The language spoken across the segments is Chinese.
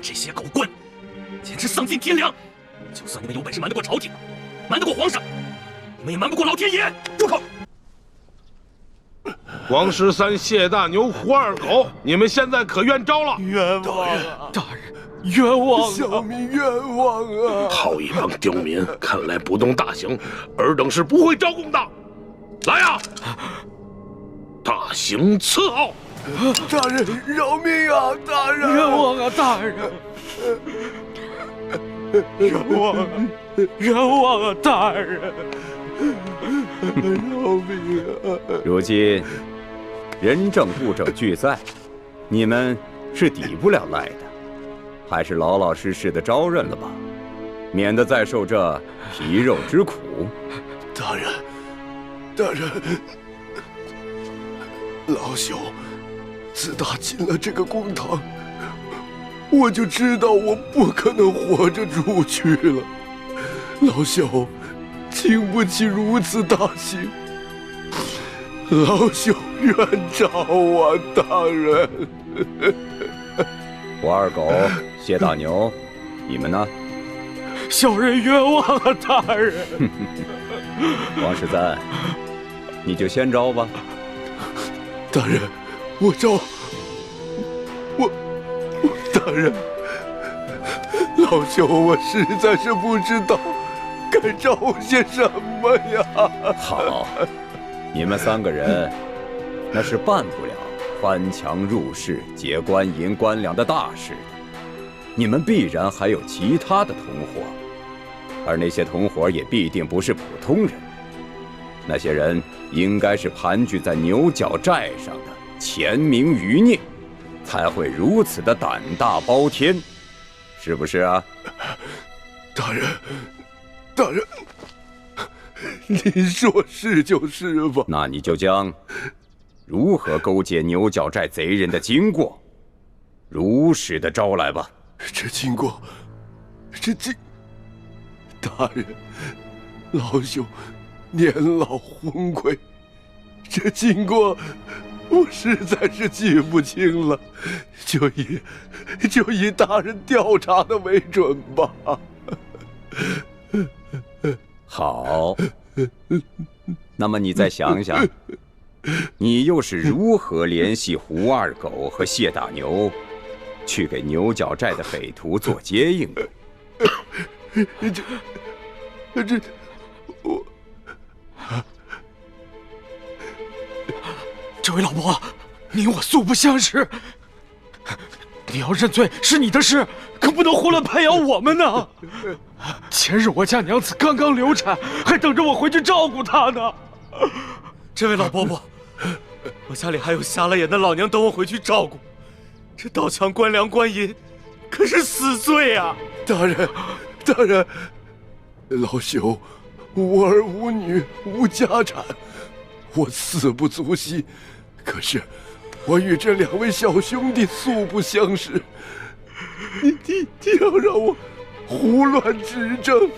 们这些狗官，简直丧尽天良！就算你们有本事瞒得过朝廷，瞒得过皇上，你们也瞒不过老天爷！住口！王十三、谢大牛、胡二狗，你们现在可冤招了！冤枉啊！大人，冤枉啊！小民冤枉啊！好一帮刁民，看来不动大刑，尔等是不会招供的。来呀！大刑伺候！大人饶命啊！大人，冤枉啊！大人，冤枉啊！冤枉啊！大人，饶命啊！如今人证物证俱在，你们是抵不了赖的，还是老老实实的招认了吧，免得再受这皮肉之苦。大人，大人，老朽自打进了这个公堂，我就知道我不可能活着出去了。老朽经不起如此大刑，老朽冤招啊！大人，胡二狗、谢大牛，你们呢？小人冤枉啊！大人，王十三，你就先招吧。大人，我招。大人，老朽我实在是不知道该招些什么呀！好，你们3个人那是办不了翻墙入室、劫官银官粮的大事的。你们必然还有其他的同伙，而那些同伙也必定不是普通人。那些人应该是盘踞在牛角寨上的潜明余孽，才会如此的胆大包天，是不是啊？大人，大人，您说是就是吧？那你就将如何勾结牛角寨贼人的经过，如实的招来吧。这经过，大人，老朽年老昏聩，这经过我实在是记不清了，就以大人调查的为准吧。好，那么你再想想，你又是如何联系胡二狗和谢大牛，去给牛角寨的匪徒做接应的？这位老伯，你我素不相识，你要认罪是你的事，可不能胡乱拍咬我们呢。前日我家娘子刚刚流产，还等着我回去照顾她呢。这位老伯伯，我家里还有瞎了眼的老娘等我回去照顾，这盗抢官粮官银可是死罪啊！大人，大人，老朽无儿无女无家产，我死不足惜。可是我与这2位小兄弟素不相识，你要让我胡乱指证，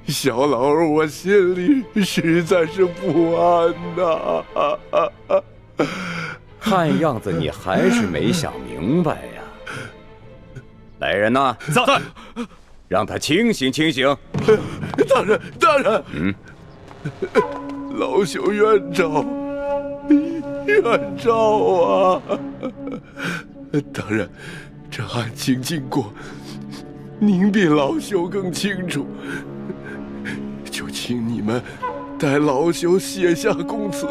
小老儿我心里实在是不安呐。看样子你还是没想明白呀。来人呐，在，让他清醒清醒。大人，大人，老朽冤招，冤招啊！大人，这案情经过，您比老朽更清楚，就请你们代老朽写下供词，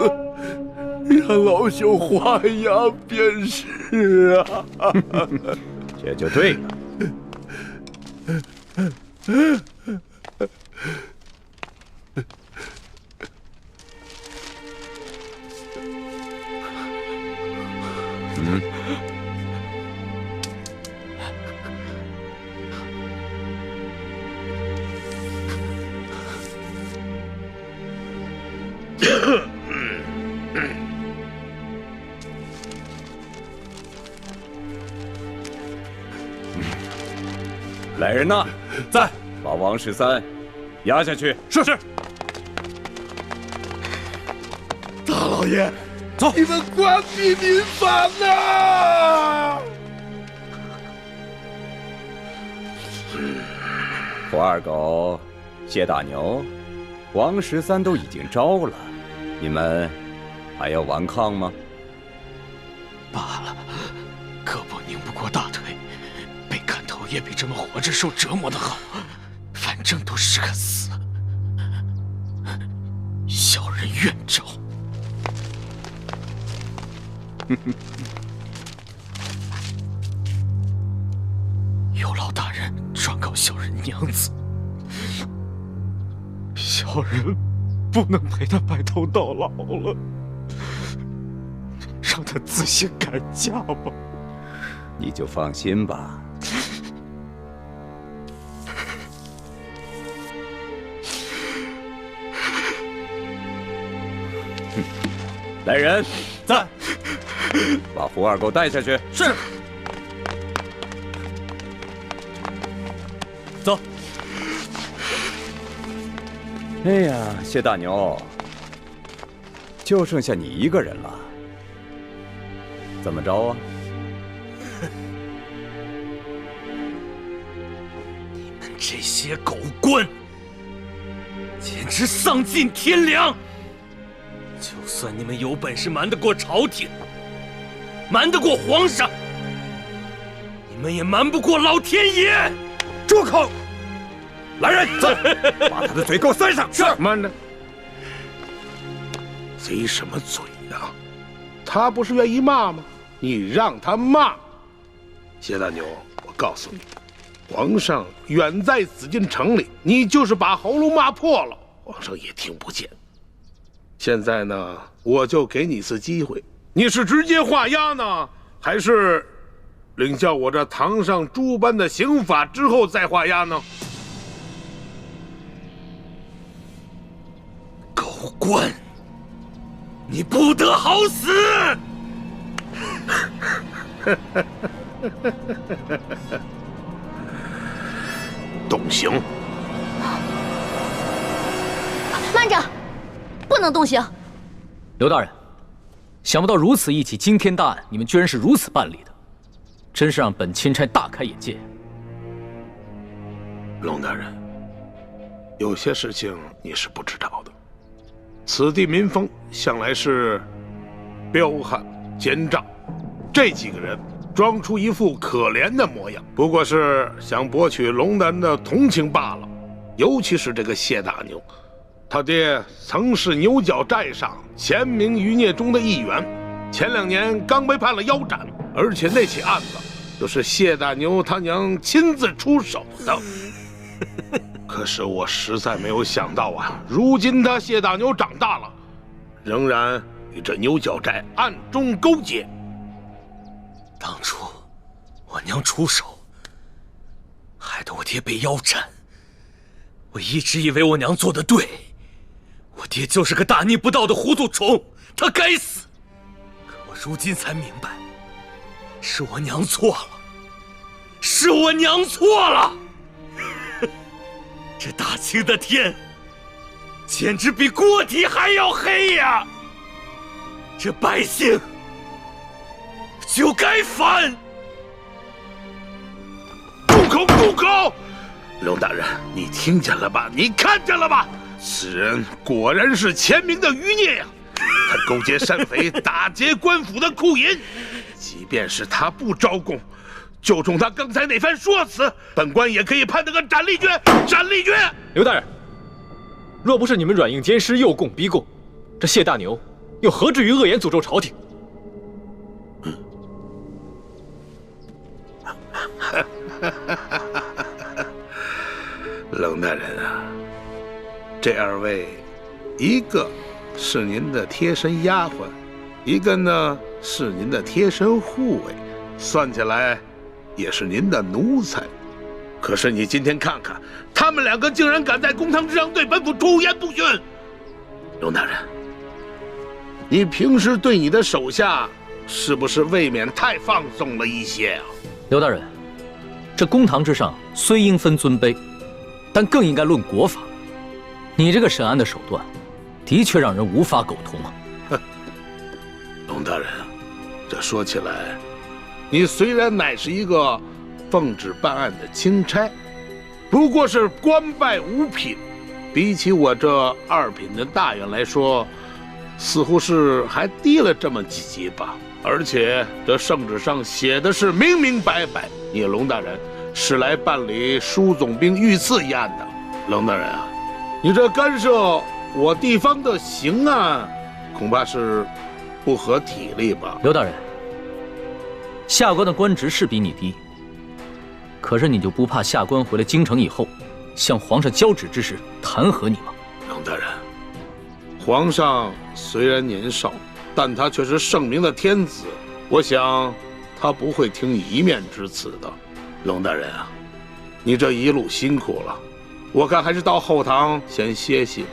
让老朽画押便是啊。这就对了。来人呐，在，把王13押下去。是。大老爷，走，你们关闭民反呐！胡二狗、谢大牛、王13都已经招了，你们还要顽抗吗？罢了，胳膊拧不过大腿，被砍头也比这么活着受折磨的好，反正都是个死。小人愿招。有劳大人状告小人娘子，小人不能陪他白头到老了，让他自行改嫁吧。你就放心吧。来人，在，把胡二狗带下去。是。走。哎呀，谢大牛，就剩下你一个人了，怎么着啊？你们这些狗官，简直丧尽天良！就算你们有本事瞒得过朝廷，瞒得过皇上，你们也瞒不过老天爷！住口！来人，在，把他的嘴给我塞上。是。慢着，贼什么嘴呀？他不是愿意骂吗？你让他骂。谢大牛，我告诉你，皇上远在紫禁城里，你就是把喉咙骂破了，皇上也听不见。现在呢，我就给你一次机会，你是直接画押呢，还是领教我这堂上诸般的刑法之后再画押呢？狗官，你不得好死！动刑！慢着，不能动刑。刘大人，想不到如此一起惊天大案，你们居然是如此办理的，真是让本钦差大开眼界。龙大人，有些事情你是不知道的。此地民风向来是彪悍奸诈，这几个人装出一副可怜的模样，不过是想博取龙南的同情罢了。尤其是这个谢大牛，他爹曾是牛角寨上前明余孽中的一员，前2年刚被判了腰斩，而且那起案子就是谢大牛他娘亲自出手的。可是我实在没有想到啊，如今他谢大牛长大了，仍然与这牛角寨暗中勾结。当初我娘出手，害得我爹被腰斩。我一直以为我娘做得对，我爹就是个大逆不道的糊涂虫，他该死。可我如今才明白，是我娘错了，是我娘错了。这大清的天，简直比锅底还要黑呀！这百姓就该反！住口！住口！龙大人，你听见了吧？你看见了吧？此人果然是前明的余孽呀！他勾结山匪，打劫官府的库银。即便是他不招供，就冲他刚才那番说辞，本官也可以判他个斩立决！斩立决！刘大人，若不是你们软硬兼施，诱供逼供，这谢大牛又何至于恶言诅咒朝廷？冷大人啊，这2位，一个是您的贴身丫鬟，一个呢是您的贴身护卫，算起来也是您的奴才。可是你今天看看，他们2个竟然敢在公堂之上对本府出言不逊。龙大人，你平时对你的手下是不是未免太放纵了一些啊？刘大人，这公堂之上虽应分尊卑，但更应该论国法。你这个审案的手段，的确让人无法苟同啊。龙大人，这说起来，你虽然乃是一个奉旨办案的钦差，不过是官拜5品，比起我这2品的大员来说，似乎是还低了这么几级吧。而且这圣旨上写的是明明白白，你龙大人是来办理舒总兵遇刺一案的。龙大人啊，你这干涉我地方的刑案，恐怕是不合体力吧？刘大人，下官的官职是比你低，可是你就不怕下官回了京城以后，向皇上交旨之时弹劾你吗？龙大人，皇上虽然年少，但他却是圣明的天子，我想他不会听你一面之词的。龙大人啊，你这一路辛苦了，我看还是到后堂先歇息吧。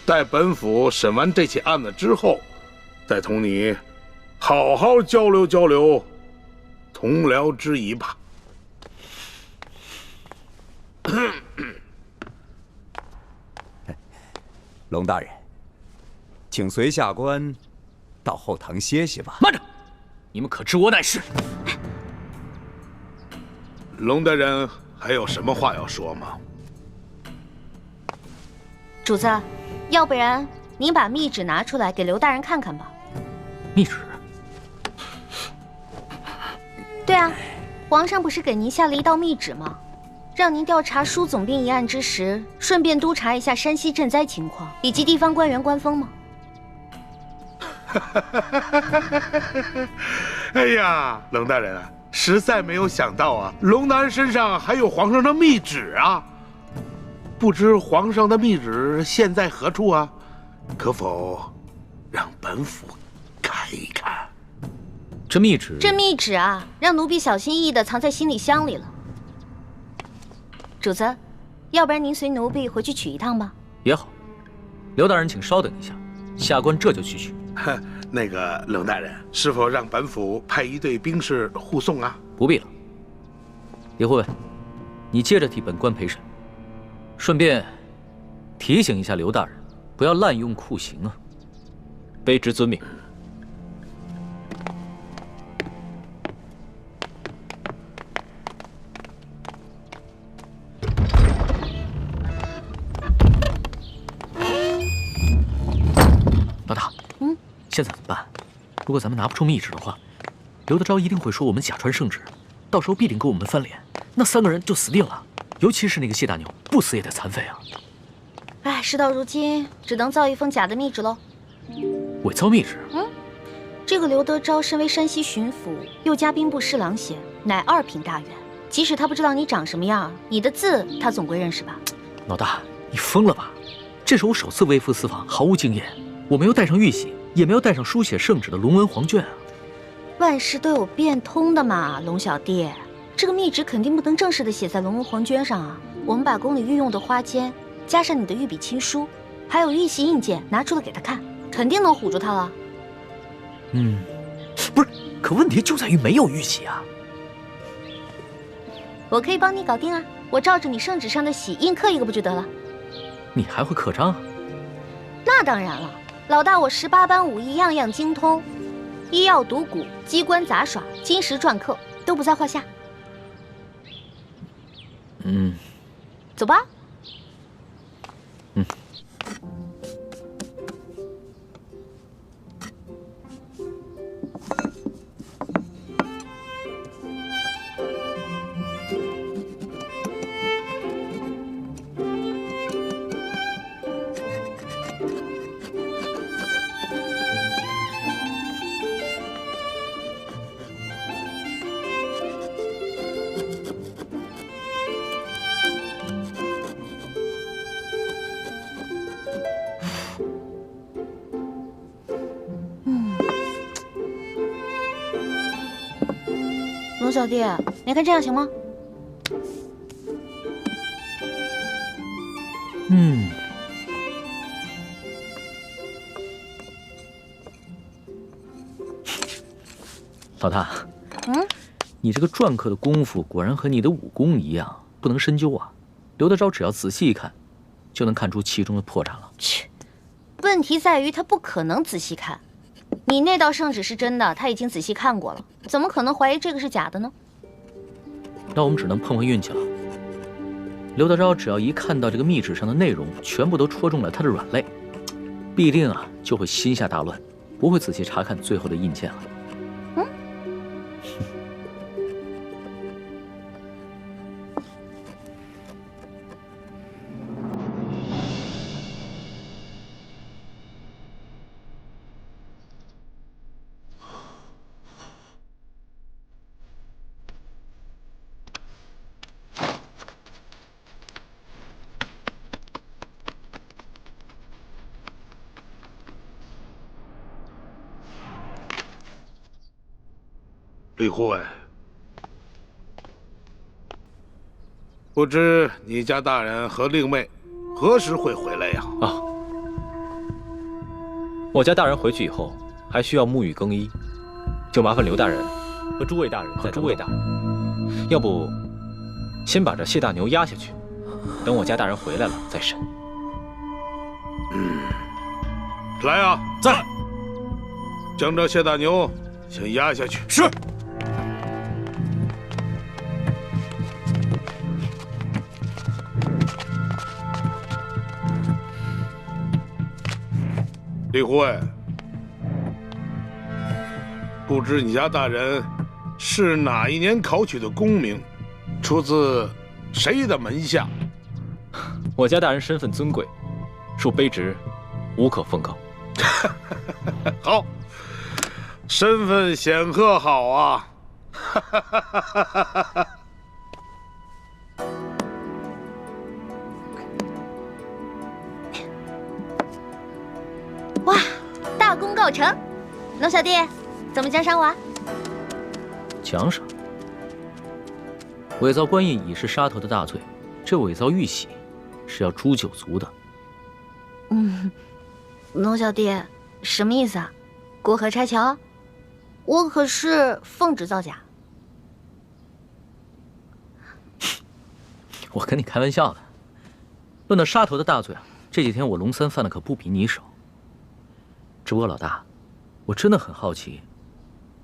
待本府审完这起案子之后，再同你好好交流交流同僚之谊吧。龙大人，请随下官到后堂歇息吧。慢着，你们可知我乃是？龙大人还有什么话要说吗？主子，要不然您把密旨拿出来给刘大人看看吧。密旨？对啊，皇上不是给您下了一道密旨吗？让您调查舒总兵一案之时，顺便督查一下山西赈灾情况以及地方官员官风吗？哎呀，龙大人啊，实在没有想到啊，龙大人身上还有皇上的密旨啊！不知皇上的密旨现在何处啊？可否让本府看一看？这密旨？这密旨啊，让奴婢小心翼翼地藏在行李箱里了。主子，要不然您随奴婢回去取一趟吧。也好，刘大人请稍等一下，下官这就去取。那个龙大人，是否让本府派一队兵士护送啊？不必了。李护卫，你接着替本官陪审，顺便提醒一下刘大人，不要滥用酷刑啊。卑职遵命。老大，现在怎么办？如果咱们拿不出密旨的话，刘德昭一定会说我们假传圣旨，到时候必定跟我们翻脸，那3个人就死定了。尤其是那个谢大牛，不死也得残废啊！哎，事到如今，只能造一封假的密旨喽。伪造密旨？这个刘德昭身为山西巡抚，又加兵部侍郎衔，乃2品大员。即使他不知道你长什么样，你的字他总归认识吧？老大，你疯了吧？这是我首次微服私访，毫无经验。我没有带上玉玺，也没有带上书写圣旨的龙文黄卷啊！万事都有变通的嘛，龙小弟，这个密旨肯定不能正式的写在龙文黄卷上啊。我们把宫里御用的花笺，加上你的御笔亲书，还有玉玺印鉴，拿出来给他看，肯定能唬住他了。不是，可问题就在于没有玉玺啊。我可以帮你搞定啊，我照着你圣旨上的玺印刻一个不就得了？你还会刻章啊？那当然了。老大，我18般武艺样样精通，医药赌蛊、机关杂耍、金石篆刻都不在话下。走吧。龙小弟，你看这样行吗？老大，你这个篆刻的功夫果然和你的武功一样，不能深究啊。刘德昭只要仔细一看，就能看出其中的破绽了。切，问题在于他不可能仔细看。你那道圣旨是真的，他已经仔细看过了，怎么可能怀疑这个是假的呢？那我们只能碰碰运气了。刘德昭只要一看到这个密旨上的内容全部都戳中了他的软肋，必定就会心下大乱，不会仔细查看最后的印件了。李护卫，不知你家大人和令妹何时会回来呀？我家大人回去以后还需要沐浴更衣，就麻烦刘大人和诸位大人要不先把这谢大牛押下去，等我家大人回来了再审。来啊，在，将这谢大牛先押下去。是。李护卫，不知你家大人是哪一年考取的功名，出自谁的门下？我家大人身份尊贵，属卑职，无可奉告。好，身份显赫，好啊！哇，大功告成！龙小弟，怎么奖赏我？奖赏？伪造官印已是杀头的大罪，这伪造玉玺是要诛九族的。龙小弟，什么意思啊？过河拆桥？我可是奉旨造假。我跟你开玩笑的。论到杀头的大罪这几天我龙三犯的可不比你少。只不过老大，我真的很好奇，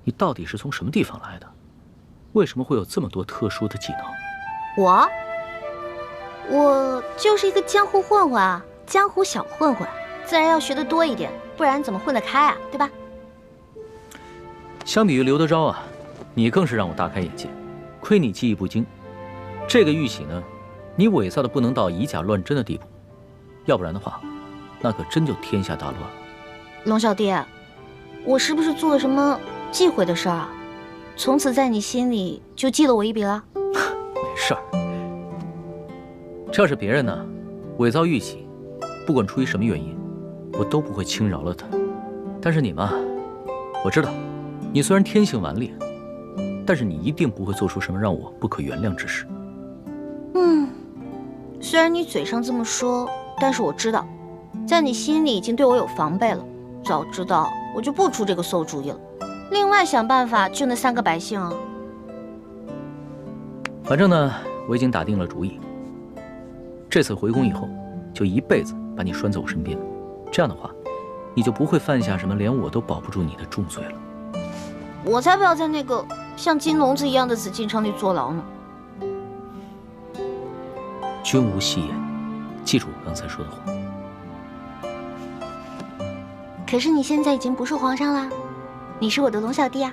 你到底是从什么地方来的？为什么会有这么多特殊的技能？我就是一个江湖混混啊，江湖小混混，自然要学得多一点，不然怎么混得开啊，对吧？相比于刘德昭你更是让我大开眼界。亏你技艺不精，这个玉玺呢，你伪造的不能到以假乱真的地步，要不然的话，那可真就天下大乱。龙小弟，我是不是做了什么忌讳的事儿啊？从此在你心里就记了我一笔了？没事儿，这要是别人呢，伪造玉玺，不管出于什么原因，我都不会轻饶了他。但是你嘛，我知道，你虽然天性顽劣，但是你一定不会做出什么让我不可原谅之事。虽然你嘴上这么说，但是我知道，在你心里已经对我有防备了。早知道我就不出这个馊主意了，另外想办法救那3个百姓啊。反正呢，我已经打定了主意，这次回宫以后，就一辈子把你拴在我身边，这样的话，你就不会犯下什么连我都保不住你的重罪了。我才不要在那个像金笼子一样的紫禁城里坐牢呢。君无戏言，记住我刚才说的话。可是你现在已经不是皇上啦，你是我的龙小弟啊。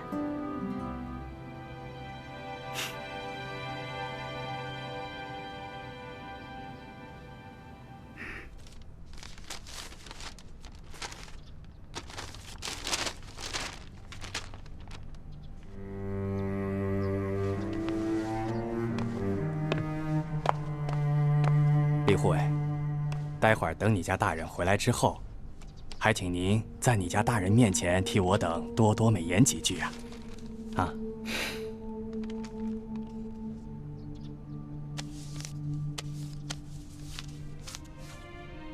李护卫，待会儿等你家大人回来之后，还请您在你家大人面前替我等多多美言几句啊！啊！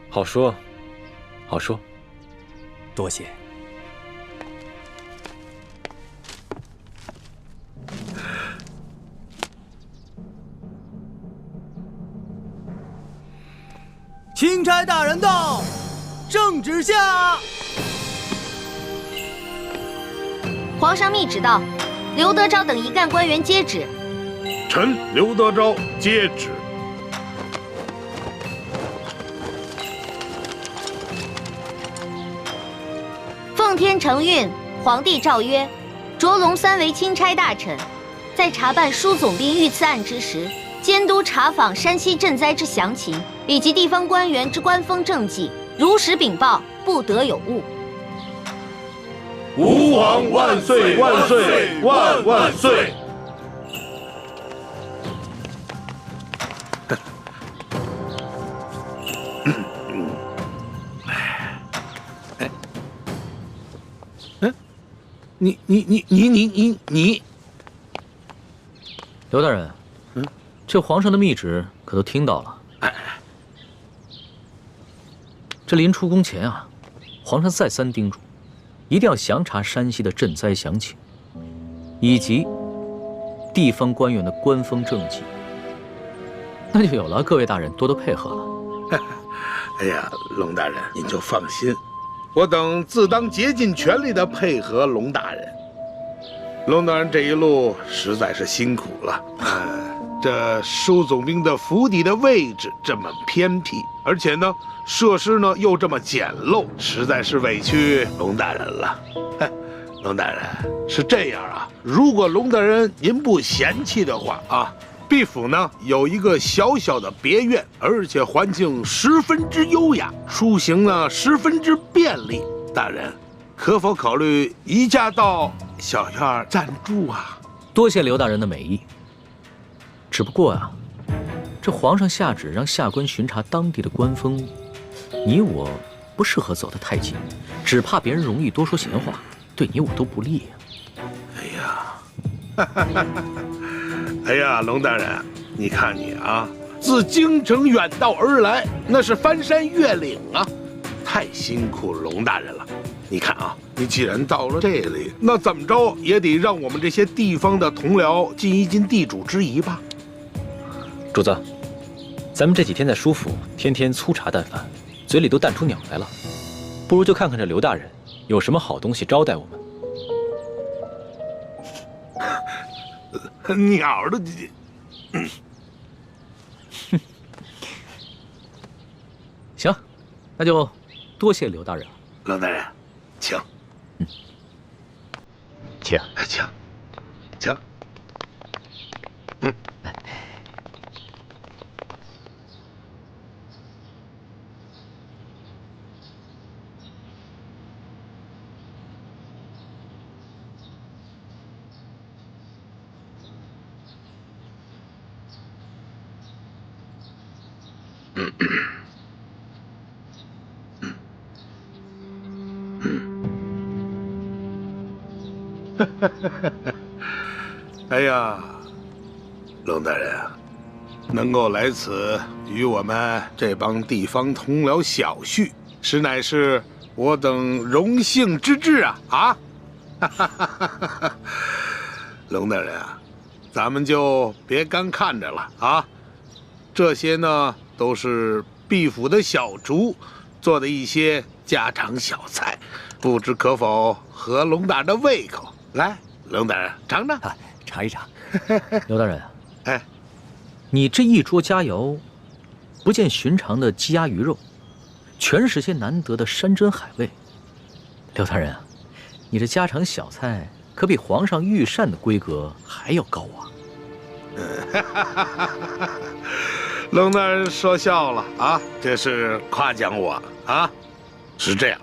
好说，好说。多谢。钦差大人到，圣旨下。皇上密旨到，刘德昭等一干官员接旨。臣刘德昭接旨。奉天承运，皇帝诏曰：卓龙3为钦差大臣，在查办舒总兵遇刺案之时，监督查访山西赈灾之详情，以及地方官员之官风政绩，如实禀报，不得有误。吾皇万岁万岁万万岁！你，刘大人，这皇上的密旨可都听到了。这临出宫前啊，皇上再三叮嘱，一定要详查山西的赈灾详情，以及地方官员的官风政绩。那就有了各位大人多多配合了。哎呀，龙大人您就放心，我等自当竭尽全力的配合龙大人。龙大人这一路实在是辛苦了。这舒总兵的府邸的位置这么偏僻，而且呢，设施呢又这么简陋，实在是委屈龙大人了。龙大人是这样啊，如果龙大人您不嫌弃的话啊，毕府呢有一个小小的别院，而且环境十分之优雅，出行呢十分之便利。大人可否考虑移驾到小院暂住啊？多谢刘大人的美意。只不过啊，这皇上下旨让下官巡查当地的官风，你我不适合走得太近，只怕别人容易多说闲话，对你我都不利啊。哎呀，龙大人，你看你啊，自京城远道而来，那是翻山越岭啊，太辛苦龙大人了。你看啊，你既然到了这里，那怎么着也得让我们这些地方的同僚尽一尽地主之谊吧。主子，咱们这几天在舒府，天天粗茶淡饭，嘴里都淡出鸟来了，不如就看看这刘大人有什么好东西招待我们。鸟的，行，那就多谢刘大人了。龙大人，请，请，请。哎呀，龙大人啊，能够来此与我们这帮地方同僚小叙，实乃是我等荣幸之至啊！龙大人啊，咱们就别干看着了啊！这些呢，都是毕府的小厨做的一些家常小菜，不知可否合龙大人的胃口？来，龙大人尝尝，尝一尝。刘大人，哎，你这一桌佳肴，不见寻常的鸡鸭鱼肉，全是些难得的山珍海味。刘大人啊，你这家常小菜可比皇上御膳的规格还要高啊！龙大人说笑了啊，这是夸奖我啊。是这样，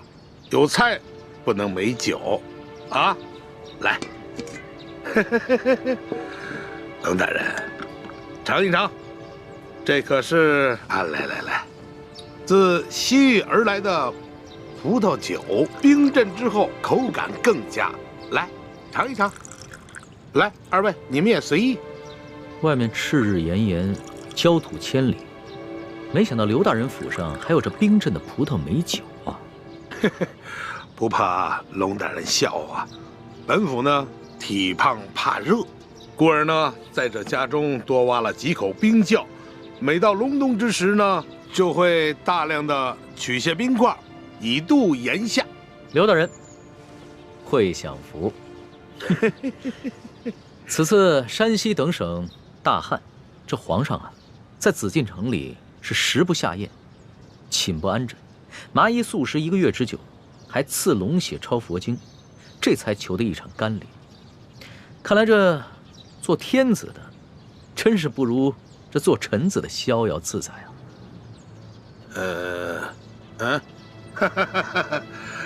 有菜不能没酒啊。来，龙大人，尝一尝，这可是来，自西域而来的葡萄酒，冰镇之后口感更佳。来，尝一尝。来，二位你们也随意。外面赤日炎炎，焦土千里，没想到刘大人府上还有这冰镇的葡萄美酒啊！不怕龙大人笑话，本府呢体胖怕热，故而呢在这家中多挖了几口冰窖，每到隆冬之时呢，就会大量的取些冰块，以度炎夏。刘大人，会享福。此次山西等省大旱，这皇上啊，在紫禁城里是食不下咽，寝不安枕，麻衣素食1个月之久，还赐龙血抄佛经，这才求得一场甘霖。看来这做天子的，真是不如这做臣子的逍遥自在啊！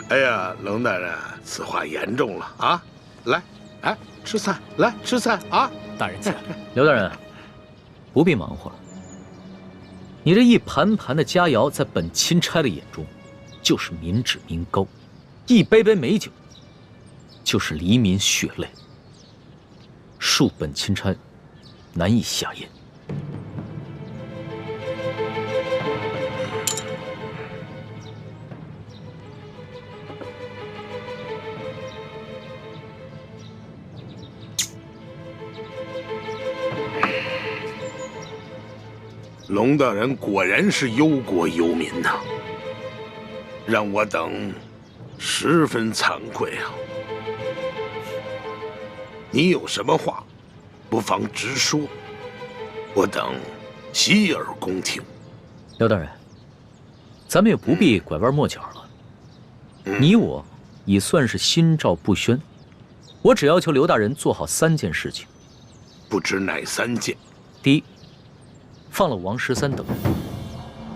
哎呀，龙大人，此话严重了啊！来，哎，吃菜，来吃菜啊！大人请。刘大人，不必忙活了。你这一盘盘的佳肴，在本钦差的眼中，就是民脂民膏；一杯杯美酒，就是黎民血泪。恕本钦差难以下咽。龙大人果然是忧国忧民呐，让我等十分惭愧啊！你有什么话，不妨直说，我等洗耳恭听。刘大人，咱们也不必拐弯抹角了。你我已算是心照不宣，我只要求刘大人做好3件事情。不知哪3件？第一，放了王13等人，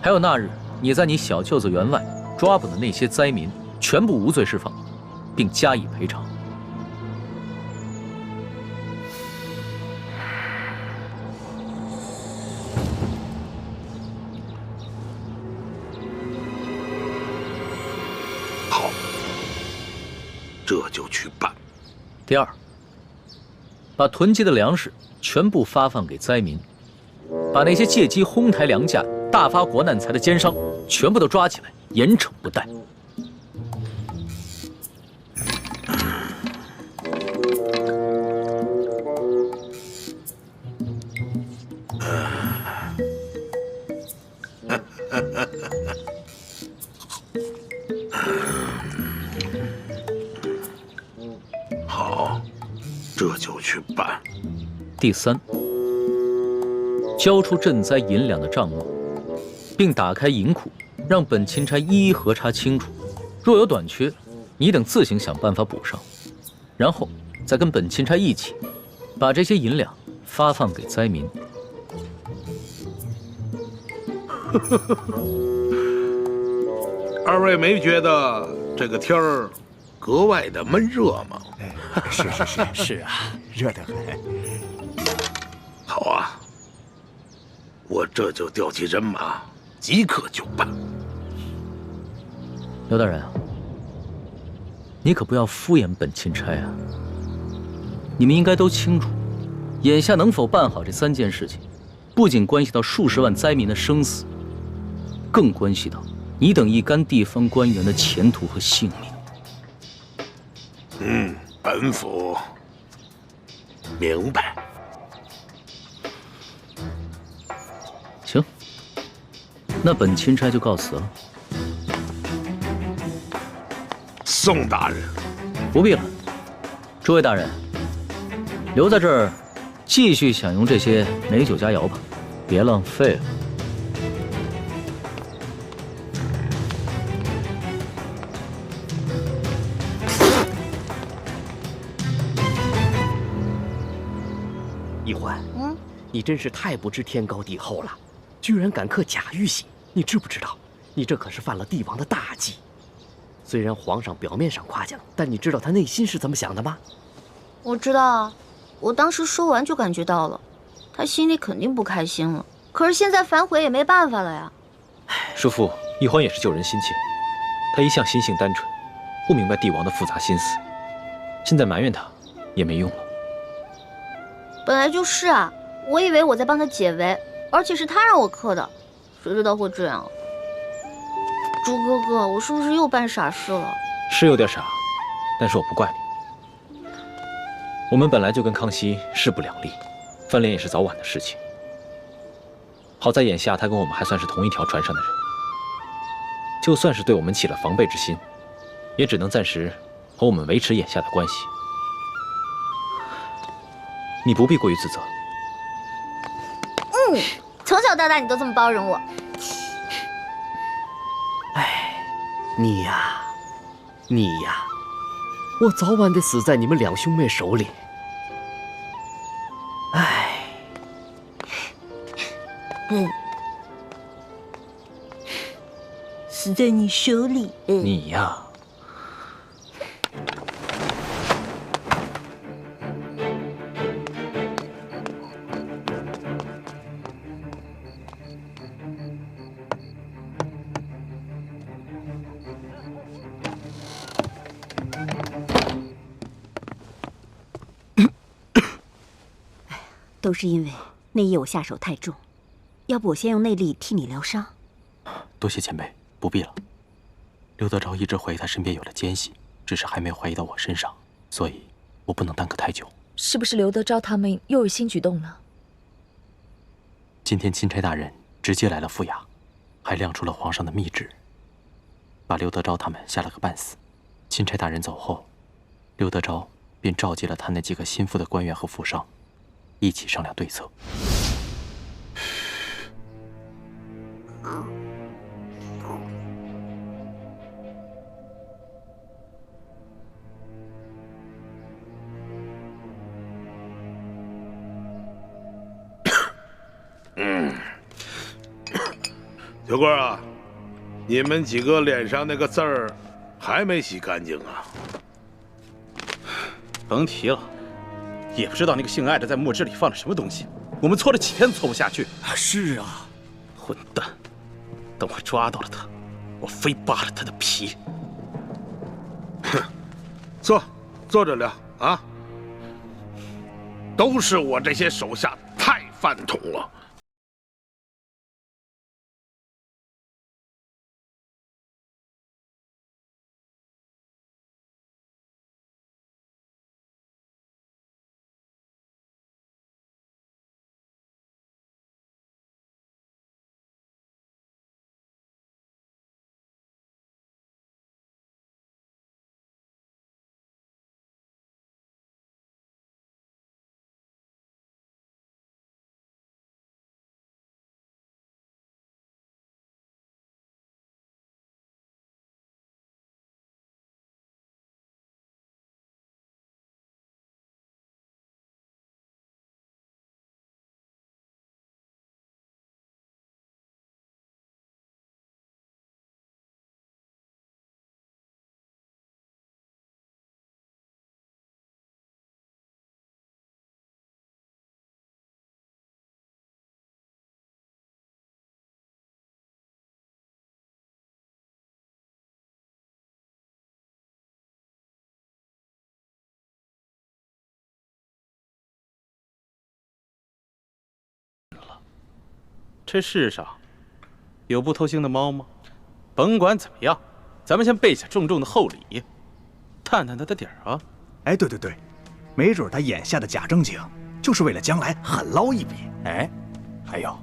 还有那日你在你小舅子园外抓捕的那些灾民，全部无罪释放，并加以赔偿。好，这就去办。第二，把囤积的粮食全部发放给灾民。把那些借机哄抬粮价、大发国难财的奸商全部都抓起来，严惩不贷。好，这就去办。第三，交出赈灾银两的账目，并打开银库，让本钦差一一核查清楚。若有短缺，你等自行想办法补上。然后再跟本钦差一起，把这些银两发放给灾民。二位没觉得这个天儿格外的闷热吗？是啊，热得很。好啊，我这就调集人马，即刻就办。刘大人，你可不要敷衍本钦差啊！你们应该都清楚，眼下能否办好这3件事情，不仅关系到数十万灾民的生死，更关系到你等一干地方官员的前途和性命。本府明白。行，那本钦差就告辞了。宋大人，不必了。诸位大人，留在这儿，继续享用这些美酒佳肴吧，别浪费了。一环，你真是太不知天高地厚了，居然敢刻假玉玺！你知不知道，你这可是犯了帝王的大忌。虽然皇上表面上夸奖，但你知道他内心是怎么想的吗？我知道啊，我当时说完就感觉到了，他心里肯定不开心了。可是现在反悔也没办法了呀。叔父，一欢也是救人心切，他一向心性单纯，不明白帝王的复杂心思，现在埋怨他也没用了。本来就是啊，我以为我在帮他解围，而且是他让我刻的，谁知道会这样。朱哥哥，我是不是又办傻事了？是有点傻，但是我不怪你。我们本来就跟康熙势不两立，翻脸也是早晚的事情。好在眼下他跟我们还算是同一条船上的人，就算是对我们起了防备之心，也只能暂时和我们维持眼下的关系。你不必过于自责。从小到大你都这么包容我。哎，你呀，你呀，我早晚得死在你们两兄妹手里。唉，死在你手里。你呀。都是因为那夜我下手太重，要不我先用内力替你疗伤。多谢前辈，不必了。刘德昭一直怀疑他身边有了奸细，只是还没怀疑到我身上，所以我不能耽搁太久。是不是刘德昭他们又有新举动了？今天钦差大人直接来了府衙，还亮出了皇上的密旨，把刘德昭他们吓了个半死。钦差大人走后，刘德昭便召集了他那几个心腹的官员和府上，一起商量对策。小官啊，你们几个脸上那个字儿还没洗干净啊？甭提了，也不知道那个姓艾的在墨汁里放了什么东西，我们搓了几天都搓不下去。是啊，混蛋！等我抓到了他，我非扒了他的皮。哼，坐着聊啊！都是我这些手下太饭桶了。这世上有不偷腥的猫吗？甭管怎么样，咱们先备下重重的厚礼，探探他的底儿啊！哎，对，没准他眼下的假正经，就是为了将来狠捞一笔。哎，还有，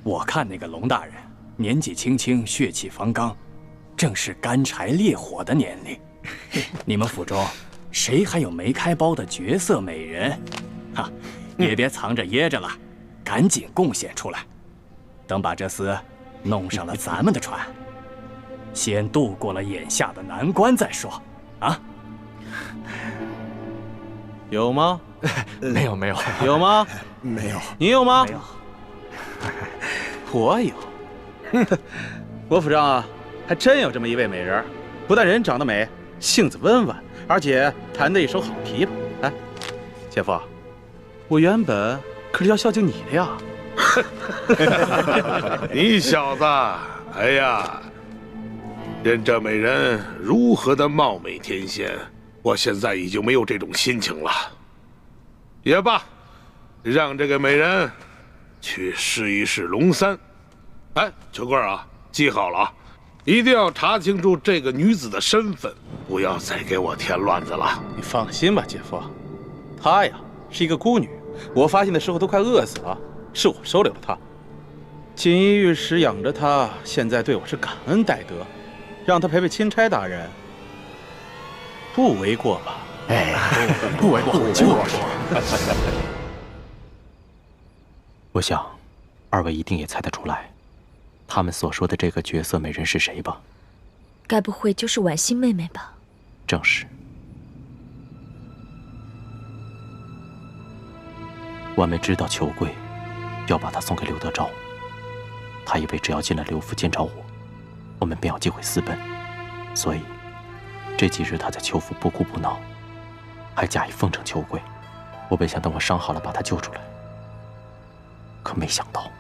我看那个龙大人年纪轻轻，血气方刚，正是干柴烈火的年龄。你们府中谁还有没开包的绝色美人？哈，也别藏着掖着了，赶紧贡献出来。等把这厮弄上了咱们的船，先渡过了眼下的难关再说。啊？有吗？没有。有吗？没有。你有吗？没有。我有。我府上啊，还真有这么一位美人，不但人长得美，性子温婉，而且弹得一手好琵琶。哎，姐夫，我原本可是要孝敬你的呀。你小子，哎呀，任这美人如何的貌美天仙，我现在已经没有这种心情了。也罢，让这个美人去试一试龙三。哎，秋官啊，记好了啊，一定要查清楚这个女子的身份，不要再给我添乱子了。你放心吧，姐夫，她呀是一个孤女，我发现的时候都快饿死了，是我收留了她。锦衣玉食养着她，现在对我是感恩戴德，让她陪陪钦差大人，不为过吧？哎，不为过，就是。我想，二位一定也猜得出来，他们所说的这个绝色美人是谁吧？该不会就是婉欣妹妹吧？正是。婉梅知道裘贵要把她送给刘德昭，她以为只要进了刘府见着我们便有机会私奔，所以这几日她在裘府不哭不闹，还假意奉承裘贵。我本想等我伤好了把她救出来，可没想到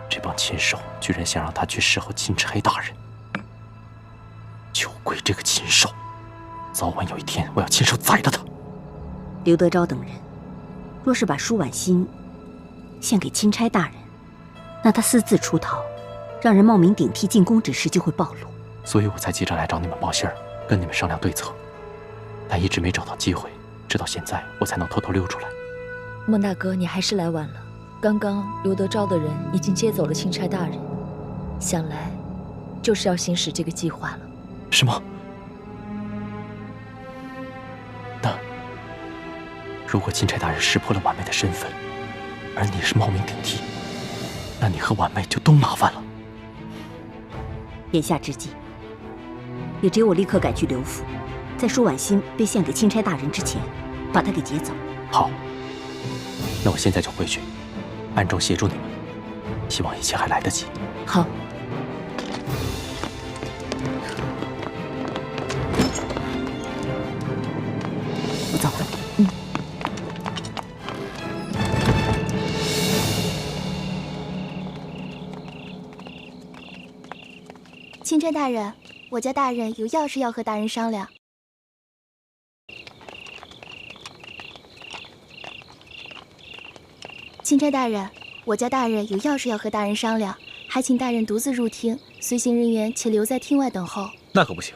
这帮禽兽居然想让她去侍候钦差大人。裘贵这个禽兽，早晚有一天我要亲手宰了他。刘德昭等人若是把舒婉心献给钦差大人，那他私自出逃，让人冒名顶替进宫之事就会暴露。所以我才急着来找你们报信儿，跟你们商量对策，但一直没找到机会，直到现在我才能偷偷溜出来。孟大哥，你还是来晚了。刚刚刘德昭的人已经接走了钦差大人，想来就是要行使这个计划了。什么？那如果钦差大人识破了婉梅的身份，而你是冒名顶替，那你和婉梅就都麻烦了。眼下之际，也只有我立刻赶去刘府，在舒婉心被献给钦差大人之前，把她给劫走。好，那我现在就回去，暗中协助你们，希望一切还来得及。好。我走了。钦差大人，我家大人有要事要和大人商量。钦差大人，我家大人有要事要和大人商量，还请大人独自入厅，随行人员且留在厅外等候。那可不行，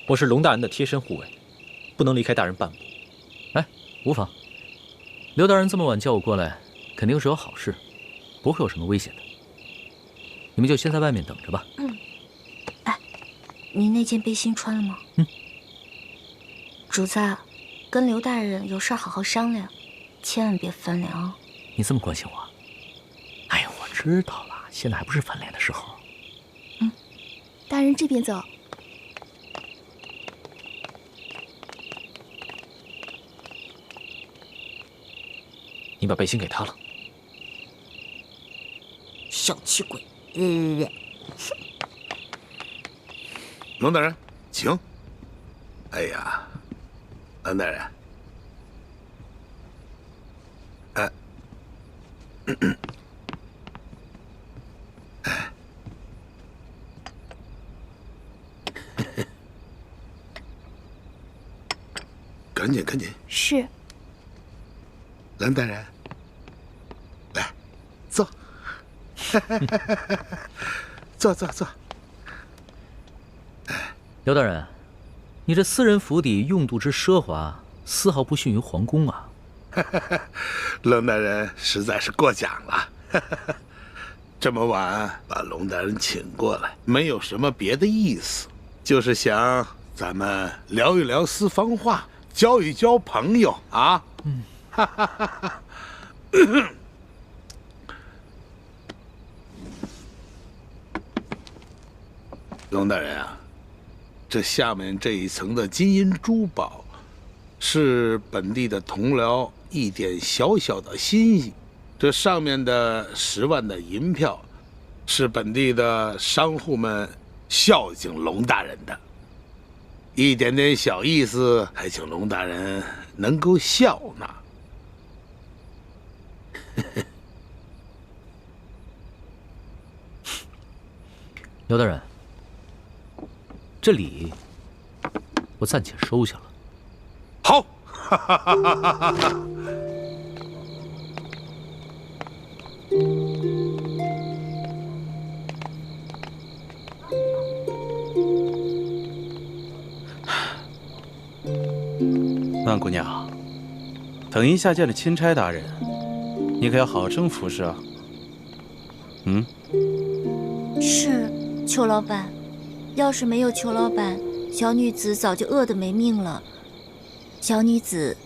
我是龙大人的贴身护卫，不能离开大人半步。哎，无妨。刘大人这么晚叫我过来，肯定是有好事，不会有什么危险的。你们就先在外面等着吧。哎，你那件背心穿了吗？主子，跟刘大人有事好好商量，千万别翻脸啊！你这么关心我？哎呀，我知道了，现在还不是翻脸的时候。大人这边走。你把背心给他了。小气鬼！龙大人，请。哎呀，龙大人，赶紧赶紧。是。龙大人，来，坐。坐坐坐。刘大人，你这私人府邸用度之奢华，丝毫不逊于皇宫啊！龙大人实在是过奖了。这么晚把龙大人请过来，没有什么别的意思，就是想咱们聊一聊私房话，交一交朋友啊。龙大人啊，这下面这一层的金银珠宝，是本地的同僚一点小小的心意。这上面的10万的银票，是本地的商户们孝敬龙大人的，一点点小意思，还请龙大人能够笑纳。刘大人，这礼我暂且收下了。好。万姑娘，等一下见了钦差大人，你可要好生服侍啊。是，裘老板。要是没有裘老板，小女子早就饿得没命了。小女子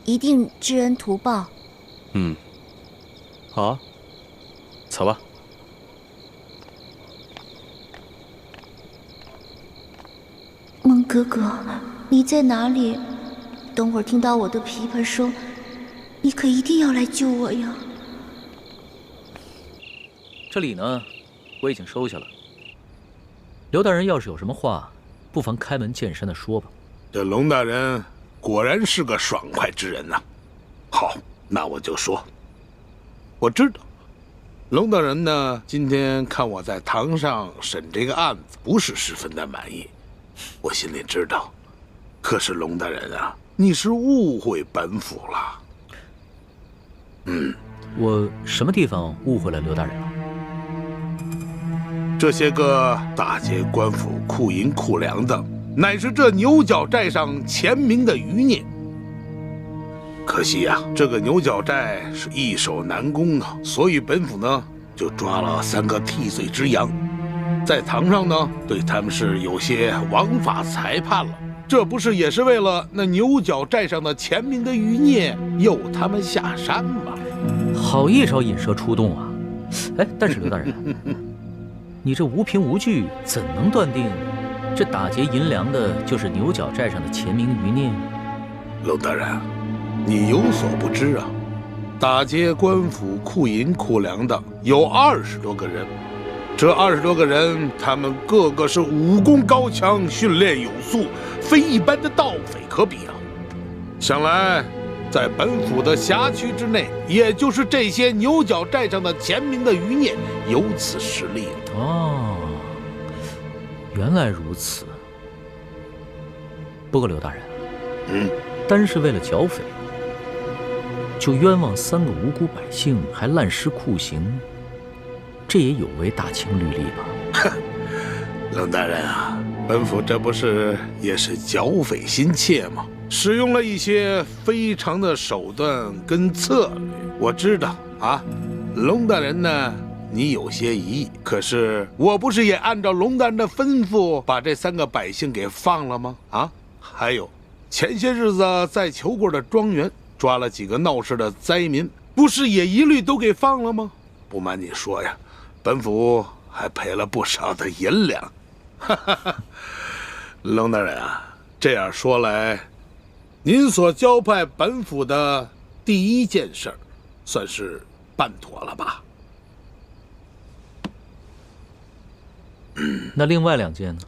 一定知恩图报。好啊，走吧。孟哥。哥哥，你在哪里？等会儿听到我的琵琶声，你可一定要来救我呀！这礼呢，我已经收下了。刘大人要是有什么话，不妨开门见山的说吧。这龙大人果然是个爽快之人呐。好，那我就说，我知道，龙大人呢，今天看我在堂上审这个案子，不是十分的满意，我心里知道。可是龙大人啊，你是误会本府了。我什么地方误会了刘大人了？这些个大街官府库银库粮的，乃是这牛角寨上前明的余孽。可惜呀，这个牛角寨是易守难攻啊，所以本府呢就抓了3个替罪之羊，在堂上呢对他们是有些枉法裁判了。这不是也是为了那牛角寨上的前明的余孽诱他们下山吗？好一招引蛇出洞啊！哎，但是刘大人，你这无凭无据，怎能断定这打劫银粮的就是牛角寨上的前明余孽？龙大人，你有所不知啊，打劫官府库银库粮的有20多个人，这20多个人，他们个个是武功高强，训练有素，非一般的盗匪可比啊！想来，在本府的辖区之内，也就是这些牛角寨上的前明的余孽有此实力。哦，原来如此。不过刘大人，单是为了剿匪，就冤枉3个无辜百姓，还滥施酷刑，这也有违大清律例吧？冷大人啊，本府这不是也是剿匪心切吗？使用了一些非常的手段跟策略。我知道啊，龙大人呢，你有些疑义，可是我不是也按照龙大人的吩咐把这3个百姓给放了吗？啊，还有前些日子在裘国的庄园抓了几个闹事的灾民，不是也一律都给放了吗？不瞒你说呀，本府还赔了不少的银两。哈哈哈，龙大人啊，这样说来，您所交派本府的第1件事儿，算是办妥了吧？那另外2件呢？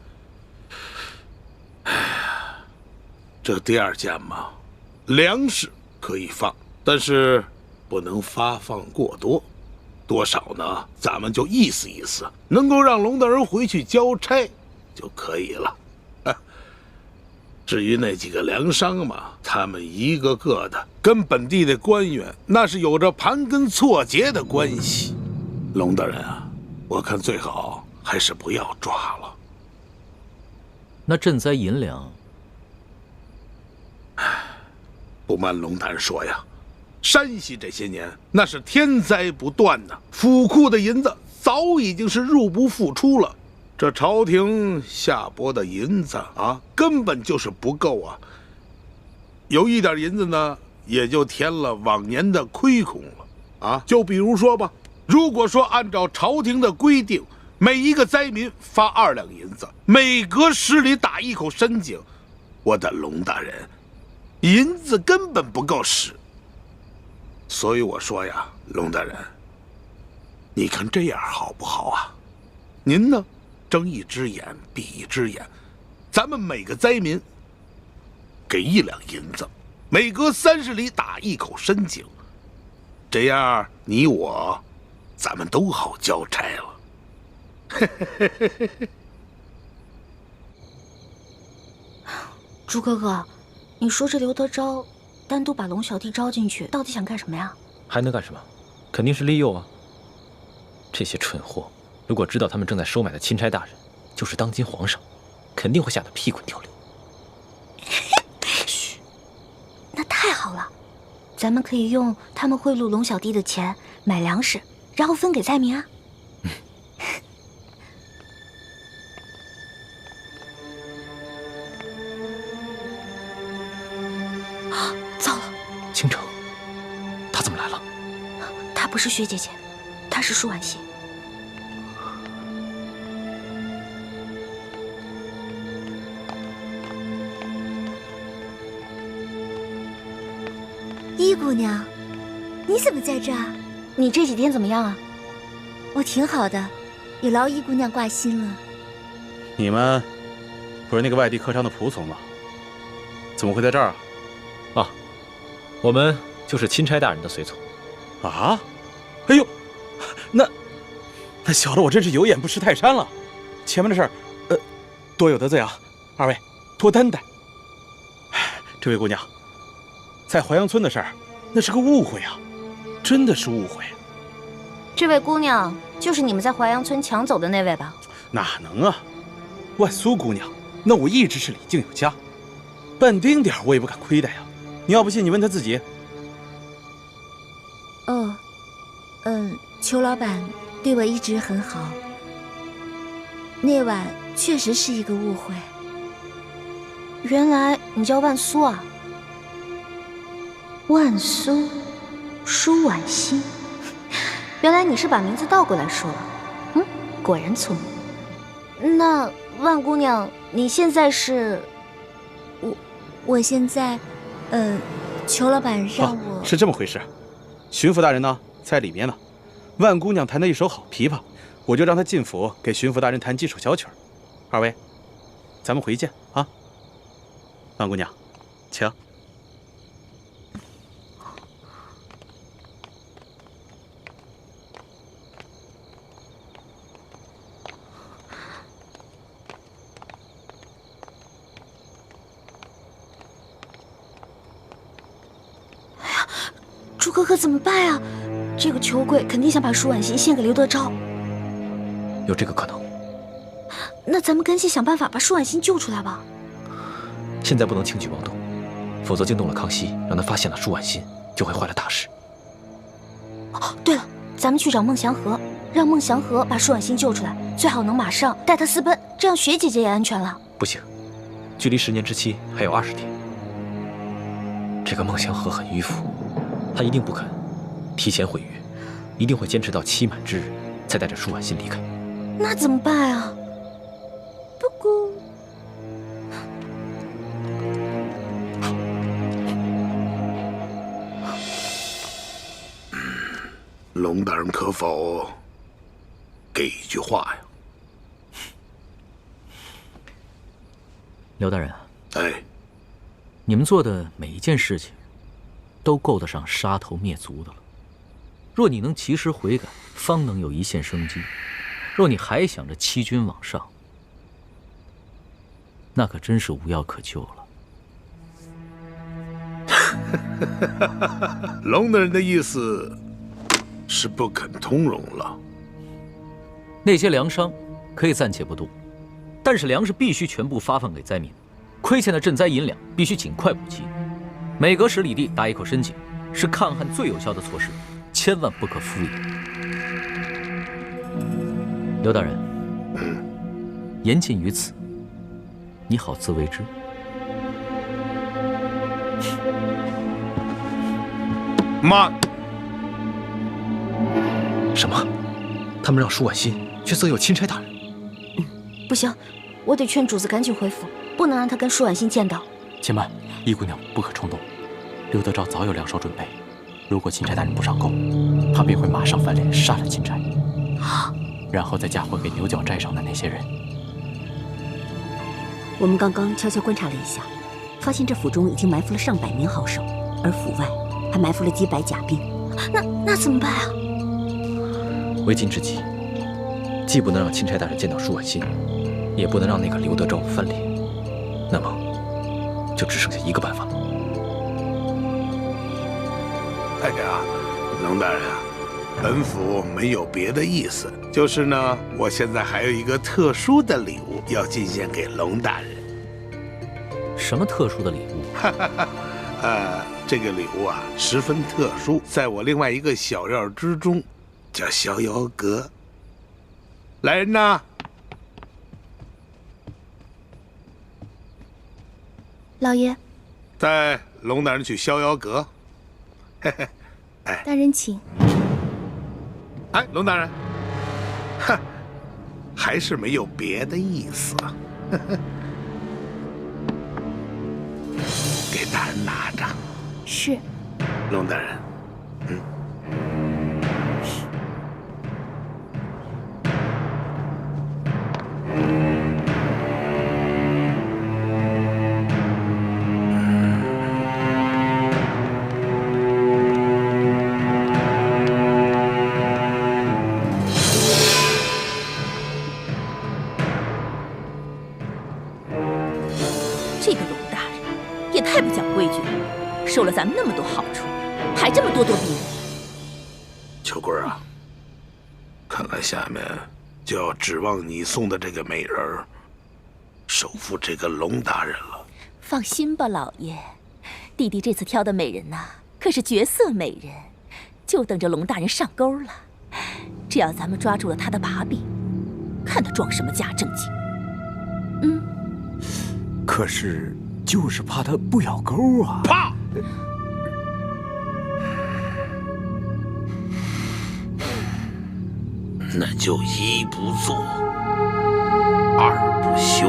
这第2件嘛，粮食可以放，但是不能发放过多。多少呢？咱们就意思意思，能够让龙大人回去交差就可以了。至于那几个粮商嘛，他们一个个的跟本地的官员那是有着盘根错节的关系。龙大人啊，我看最好还是不要抓了。那赈灾银两，不瞒龙大人说呀，山西这些年那是天灾不断呐，府库的银子早已经是入不敷出了。这朝廷下拨的银子啊，根本就是不够啊。有一点银子呢，也就填了往年的亏空了啊。就比如说吧，如果说按照朝廷的规定，每一个灾民发2两银子，每隔10里打一口深井，我的龙大人，银子根本不够使。所以我说呀，龙大人，你看这样好不好啊？您呢，睁一只眼闭一只眼，咱们每个灾民给1两银子，每隔30里打一口深井，这样你我咱们都好交差了。朱哥哥，你说这刘德昭单独把龙小弟招进去，到底想干什么呀？还能干什么？肯定是利诱啊！这些蠢货，如果知道他们正在收买的钦差大人就是当今皇上，肯定会吓得屁滚尿流。嘘，那太好了，咱们可以用他们贿赂龙小弟的钱买粮食，然后分给灾民啊。糟了，倾城，他怎么来了？她不是薛姐姐，她是舒婉欣。一姑娘，你怎么在这儿？你这几天怎么样啊？我挺好的，有劳一姑娘挂心了。你们不是那个外地客商的仆从吗？怎么会在这儿啊？啊，我们就是钦差大人的随从。啊？哎呦，那小的我真是有眼不识泰山了。前面的事儿，多有得罪啊！二位多担待。这位姑娘，在淮阳村的事儿，那是个误会啊，真的是误会。这位姑娘就是你们在淮阳村抢走的那位吧？哪能啊！万苏姑娘，那我一直是礼敬有加，半丁点我也不敢亏待呀。你要不信，你问她自己。哦，裘老板对我一直很好。那晚确实是一个误会。原来你叫万苏啊？万苏，舒婉欣。原来你是把名字倒过来说了。果然聪明。那万姑娘，你现在是？我现在，裘老板让我。是这么回事。巡抚大人呢，在里面呢。万姑娘弹得一手好琵琶，我就让她进府给巡抚大人弹几首小曲儿。二位，咱们回见啊。万姑娘，请。朱哥哥怎么办啊？这个裘贵肯定想把舒婉欣献给刘德昭。有这个可能。那咱们赶紧想办法把舒婉欣救出来吧。现在不能轻举妄动，否则惊动了康熙，让他发现了舒婉欣，就会坏了大事。哦，对了，咱们去找孟祥和，让孟祥和把舒婉欣救出来，最好能马上带她私奔，这样雪姐姐也安全了。不行，距离10年之期还有20天。这个孟祥和很迂腐，他一定不肯提前毁约，一定会坚持到期满之日才带着舒婉欣离开。那怎么办啊？不过，龙大人可否给一句话呀？刘大人，哎，你们做的每一件事情，都够得上杀头灭族的了。若你能及时悔改，方能有一线生机；若你还想着欺君罔上，那可真是无药可救了。龙大人的意思是不肯通融了。那些粮商可以暂且不动，但是粮食必须全部发放给灾民，亏欠的赈灾银两必须尽快补齐。每隔10里地打一口深井，是抗旱最有效的措施，千万不可敷衍。刘大人，言尽于此，你好自为之。慢！什么？他们让舒婉欣去色诱钦差大人？不行，我得劝主子赶紧回府，不能让他跟舒婉欣见到。且慢，易姑娘不可冲动。刘德昭早有2手准备，如果钦差大人不上钩，他便会马上翻脸杀了钦差，然后再嫁祸给牛角寨上的那些人。我们刚刚悄悄观察了一下，发现这府中已经埋伏了上百名好手，而府外还埋伏了几百甲兵。那怎么办啊？为今之计，既不能让钦差大人见到舒婉欣，也不能让那个刘德昭翻脸，那么就只剩下一个办法了。哎呀，龙大人啊，本府没有别的意思，就是呢，我现在还有一个特殊的礼物要进献给龙大人。什么特殊的礼物？这个礼物啊十分特殊，在我另外一个小院之中，叫逍遥阁。来人呐！老爷，带龙大人去逍遥阁。嘿嘿，哎，大人请。哎，龙大人，哼，还是没有别的意思。给大人拿着。是。龙大人，这个龙大人也太不讲规矩了，受了咱们那么多好处，还这么咄咄逼人。秋桂啊，看来下面就要指望你送的这个美人儿收服这个龙大人了。放心吧，老爷，弟弟这次挑的美人呐，可是绝色美人，就等着龙大人上钩了。只要咱们抓住了他的把柄，看他装什么假正经。可是就是怕他不咬钩啊！怕！那就一不做，二不休。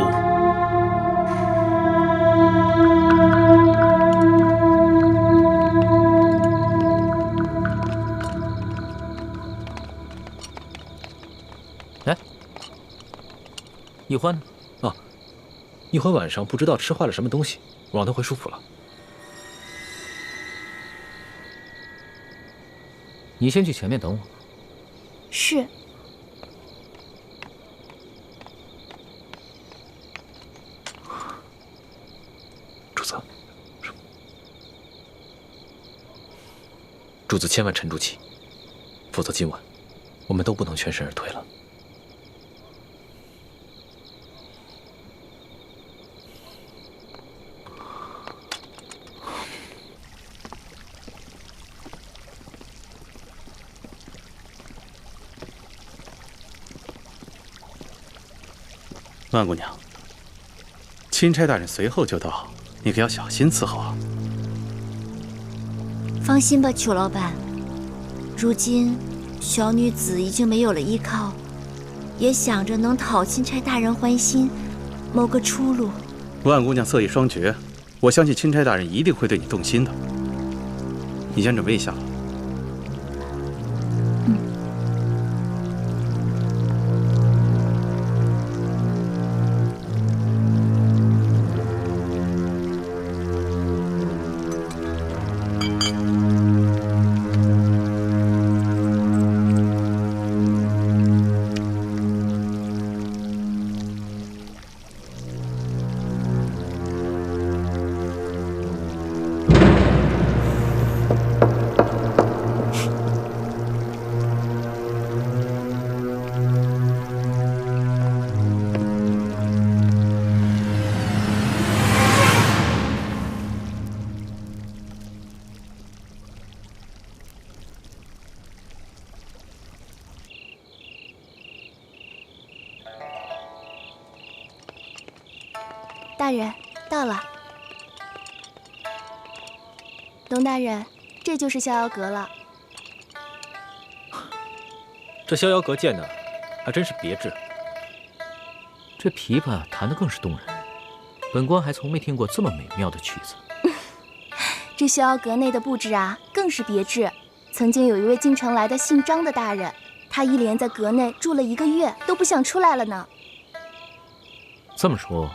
哎，易欢呢？啊，易欢晚上不知道吃坏了什么东西，我让他回蜀府了。你先去前面等我。是。主子，主子千万沉住气，否则今晚我们都不能全身而退了。万姑娘，钦差大人随后就到，你可要小心伺候啊。放心吧，裘老板。如今小女子已经没有了依靠，也想着能讨钦差大人欢心，谋个出路。万姑娘色艺双绝，我相信钦差大人一定会对你动心的。你先准备一下。大人，到了。龙大人，这就是逍遥阁了。这逍遥阁建的还真是别致，这琵琶弹得更是动人。本官还从没听过这么美妙的曲子。这逍遥阁内的布置啊，更是别致。曾经有一位京城来的姓张的大人，他一连在阁内住了1个月，都不想出来了呢。这么说，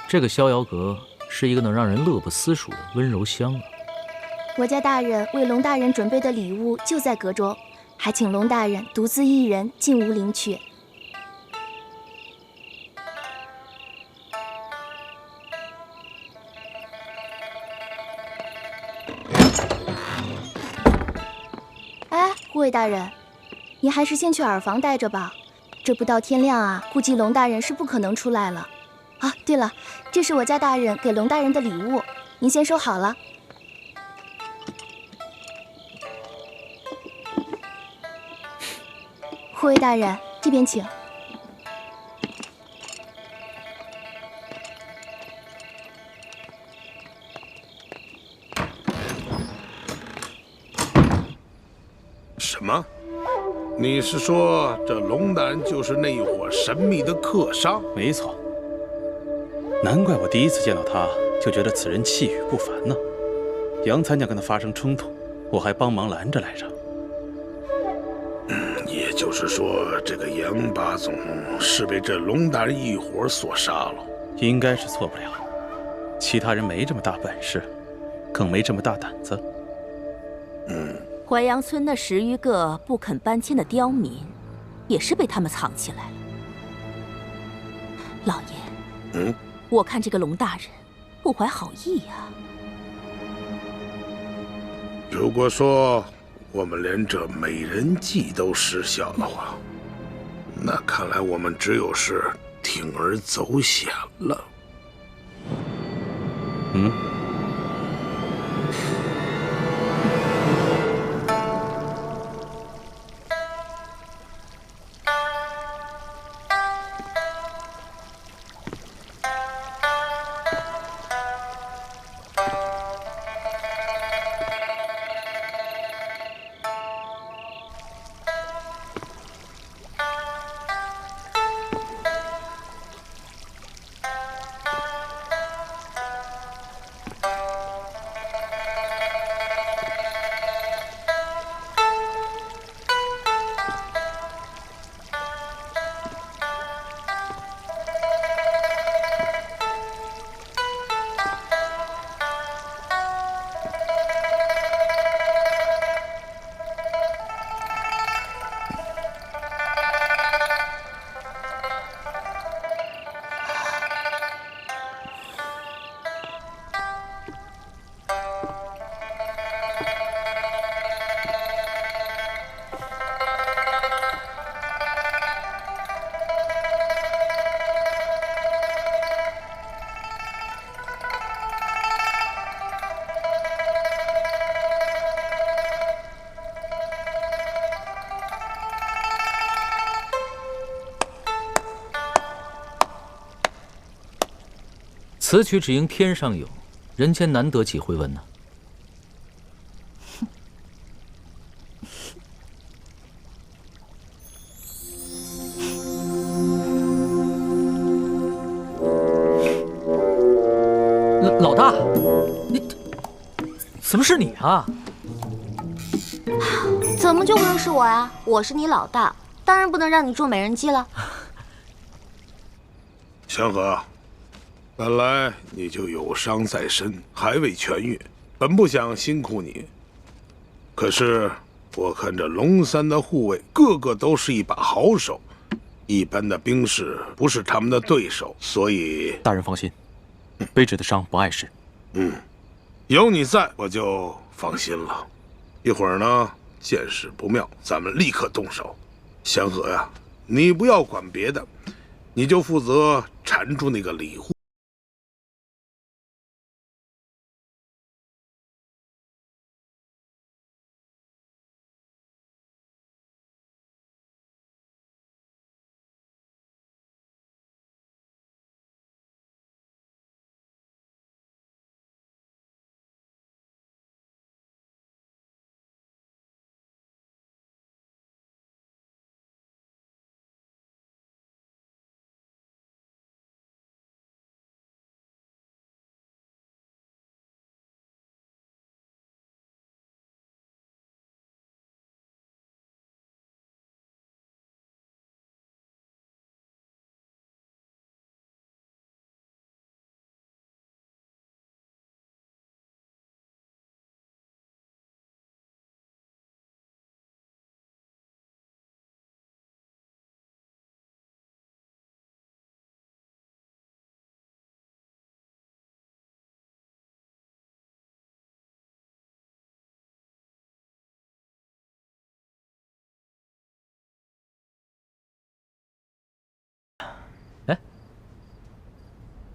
这个逍遥阁是一个能让人乐不思蜀的温柔乡啊。我家大人为龙大人准备的礼物就在阁中，还请龙大人独自一人进屋领取。哎，护卫大人，你还是先去耳房待着吧。这不到天亮啊，估计龙大人是不可能出来了。啊，对了，这是我家大人给龙大人的礼物，您先收好了。护卫大人，这边请。什么？你是说这龙大人就是那一伙神秘的客商？没错。难怪我第一次见到他就觉得此人气宇不凡呢。杨参将跟他发生冲突，我还帮忙拦着来着。也就是说，这个杨八总是被这龙大人一伙所杀了，应该是错不了。其他人没这么大本事，更没这么大胆子。淮阳村那10余个不肯搬迁的刁民，也是被他们藏起来了。老爷，我看这个龙大人不怀好意呀。如果说我们连这美人计都失效的话，那看来我们只有是铤而走险了。此曲只应天上有，人间难得几回闻呢。老大，你怎么是你啊？怎么就不能是我呀？我是你老大，当然不能让你做美人计了。祥和，本来你就有伤在身，还未痊愈，本不想辛苦你。可是我看这龙三的护卫个个都是一把好手，一般的兵士不是他们的对手，所以大人放心，卑职的伤不碍事。有你在，我就放心了。一会儿呢，见势不妙，咱们立刻动手。祥和呀，你不要管别的，你就负责缠住那个李护。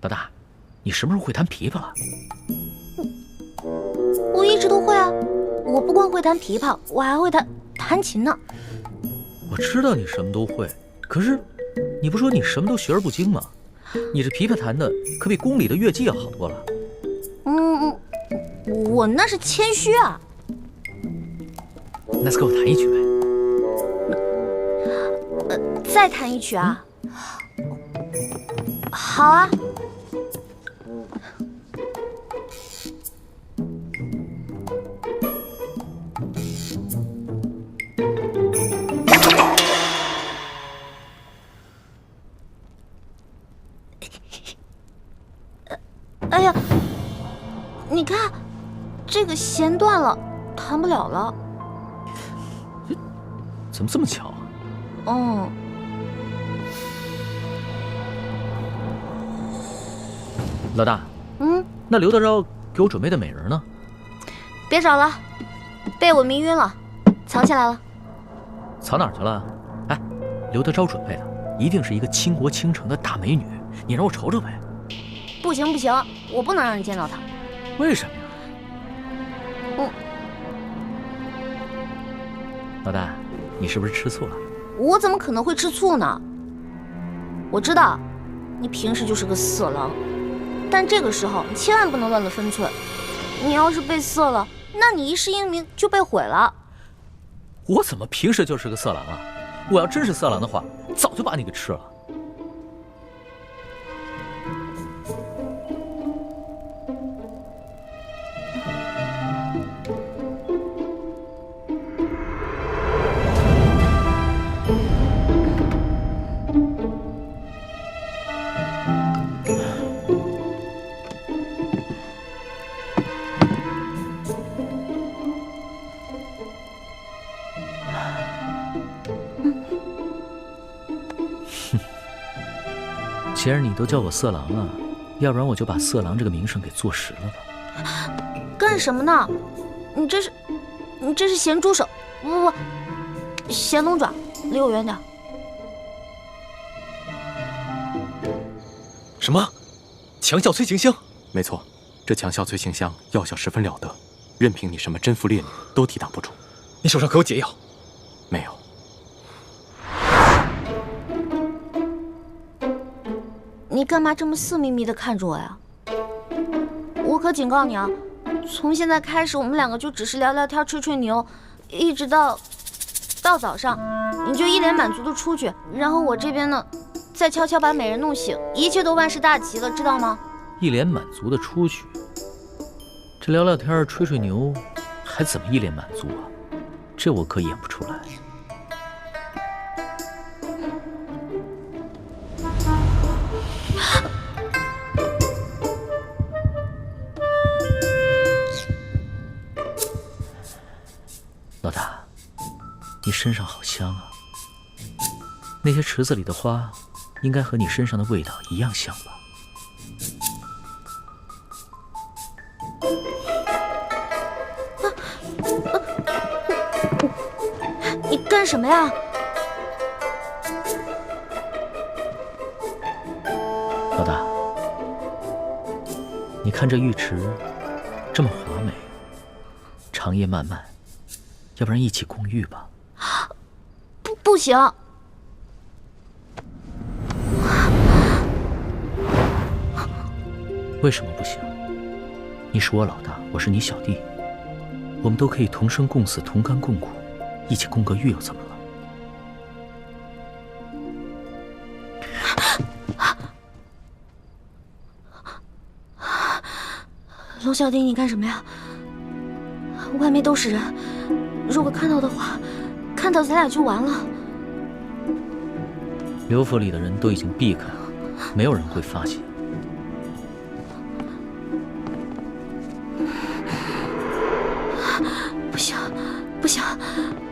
老大，你什么时候会弹琵琶了？我一直都会啊，我不光会弹琵琶，我还会弹琴呢。我知道你什么都会，可是你不说你什么都学而不精吗？你这琵琶弹的可比宫里的乐伎要好多了。我那是谦虚啊。那就给我弹一曲呗。再弹一曲啊？好啊。你看，这个弦断了，弹不了了。怎么这么巧啊？嗯。老大，那刘德昭给我准备的美人呢？别找了，被我迷晕了，藏起来了。藏哪儿去了？哎，刘德昭准备的一定是一个倾国倾城的大美女，你让我瞅瞅呗。不行不行，我不能让你见到她。为什么呀？老大，你是不是吃醋了？我怎么可能会吃醋呢？我知道，你平时就是个色狼，但这个时候你千万不能乱了分寸。你要是被色了，那你一世英名就被毁了。我怎么平时就是个色狼啊？我要真是色狼的话，早就把你给吃了。既然你都叫我色狼了，要不然我就把色狼这个名声给坐实了吧。干什么呢？你这是咸猪手，不，咸龙爪，离我远点。什么？强效催情香？没错，这强效催情香药效十分了得，任凭你什么贞妇烈女都抵挡不住。你手上可有解药？没有。你干嘛这么色眯眯的看着我呀？我可警告你啊，从现在开始我们两个就只是聊聊天、吹吹牛，一直到早上，你就一脸满足的出去，然后我这边呢，再悄悄把美人弄醒，一切都万事大吉了，知道吗？一脸满足的出去，这聊聊天、吹吹牛，还怎么一脸满足啊？这我可演不出来。老大，你身上好香啊！那些池子里的花，应该和你身上的味道一样香吧？你干什么呀？老大，你看这浴池这么华美，长夜漫漫，要不然一起共浴吧？不行！为什么不行？你是我老大，我是你小弟，我们都可以同生共死，同甘共苦，一起共个浴又怎么了？龙小弟，你干什么呀？外面都是人，如果看到的话，看到咱俩就完了。刘府里的人都已经避开了，没有人会发现。不行，不行，